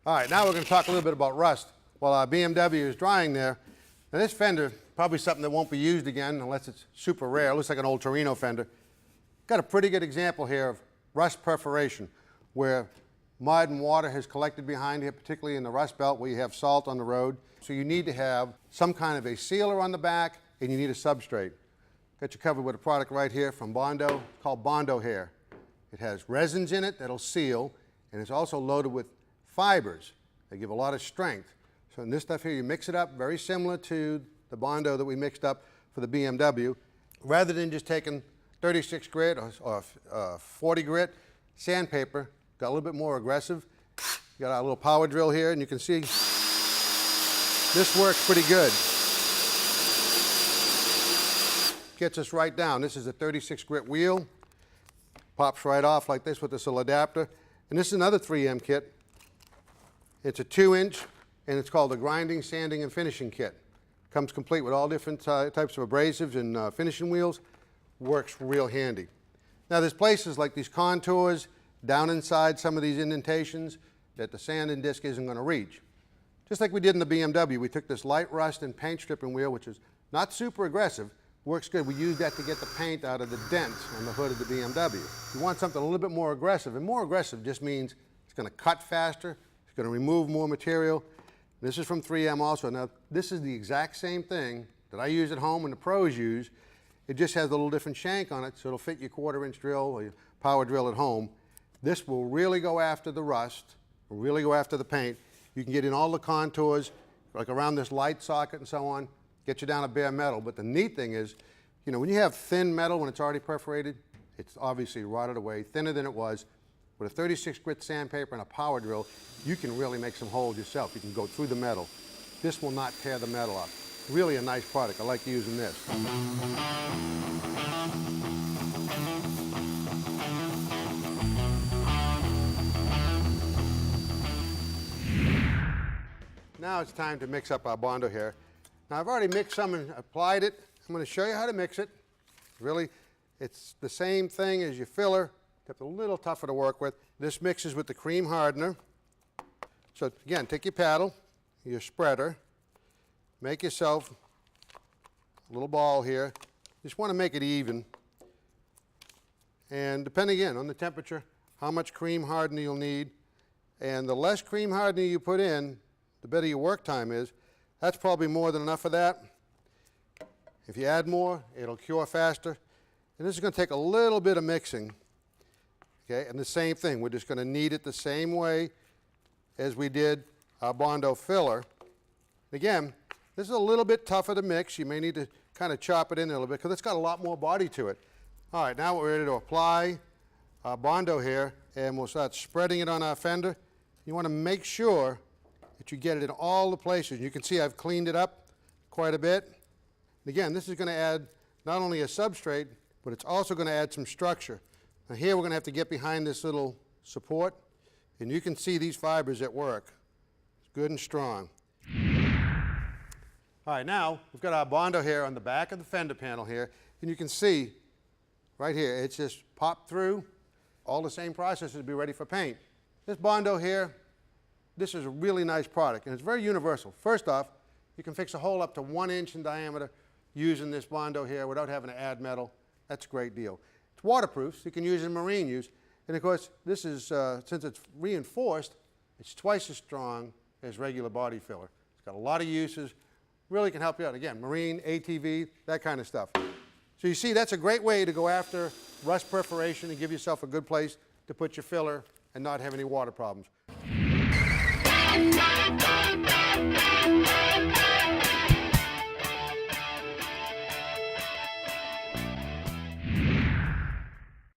All right, now we're going to talk a little bit about rust while our BMW is drying there. Now this fender, probably something that won't be used again unless it's super rare. It looks like an old Torino fender. Got a pretty good example here of rust perforation, where mud and water has collected behind here, particularly in the rust belt where you have salt on the road. So you need to have some kind of a sealer on the back, and you need a substrate. Got you covered with a product right here from Bondo. It's called Bondo Hair. It has resins in it that'll seal, and it's also loaded with fibers. They give a lot of strength. So in this stuff here, you mix it up, very similar to the Bondo that we mixed up for the BMW. Rather than just taking 36 grit or 40 grit sandpaper, got a little bit more aggressive. You got our little power drill here, and you can see this works pretty good. Gets us right down. This is a 36 grit wheel. Pops right off like this with this little adapter. And this is another 3M kit. It's a 2-inch, and it's called the Grinding, Sanding, and Finishing Kit. Comes complete with all different types of abrasives and finishing wheels. Works real handy. Now there's places like these contours down inside some of these indentations that the sanding disc isn't going to reach. Just like we did in the BMW, we took this light rust and paint stripping wheel, which is not super aggressive, works good. We used that to get the paint out of the dents on the hood of the BMW. You want something a little bit more aggressive, and more aggressive just means it's going to cut faster, it's going to remove more material. This is from 3M also. Now, this is the exact same thing that I use at home and the pros use. It just has a little different shank on it, so it'll fit your 1/4-inch drill or your power drill at home. This will really go after the rust, will really go after the paint. You can get in all the contours, like around this light socket and so on, get you down to bare metal. But the neat thing is, you know, when you have thin metal, when it's already perforated, it's obviously rotted away, thinner than it was. With a 36 grit sandpaper and a power drill, you can really make some holes yourself. You can go through the metal. This will not tear the metal up. Really a nice product. I like using this. Now it's time to mix up our Bondo here. Now I've already mixed some and applied it. I'm going to show you how to mix it. Really, it's the same thing as your filler, except a little tougher to work with. This mixes with the cream hardener. So again, take your paddle, your spreader, make yourself a little ball here. Just want to make it even. And depending again on the temperature, how much cream hardener you'll need. And the less cream hardener you put in, the better your work time is. That's probably more than enough of that. If you add more, it'll cure faster. And this is going to take a little bit of mixing. Okay, and the same thing, we're just going to knead it the same way as we did our Bondo filler. Again, this is a little bit tougher to mix. You may need to kind of chop it in a little bit because it's got a lot more body to it. All right, now we're ready to apply our Bondo here, and we'll start spreading it on our fender. You want to make sure that you get it in all the places. You can see I've cleaned it up quite a bit. Again, this is going to add not only a substrate, but it's also going to add some structure. Now here we're going to have to get behind this little support, and you can see these fibers at work. It's good and strong. All right, now we've got our Bondo here on the back of the fender panel here, and you can see right here, it's just popped through. All the same processes to be ready for paint. This Bondo here, this is a really nice product, and it's very universal. First off, you can fix a hole up to 1 inch in diameter using this Bondo here without having to add metal. That's a great deal. It's waterproof, so you can use it in marine use. And of course, this is, since it's reinforced, it's twice as strong as regular body filler. It's got a lot of uses, really can help you out. Again, marine, ATV, that kind of stuff. So you see, that's a great way to go after rust perforation and give yourself a good place to put your filler and not have any water problems.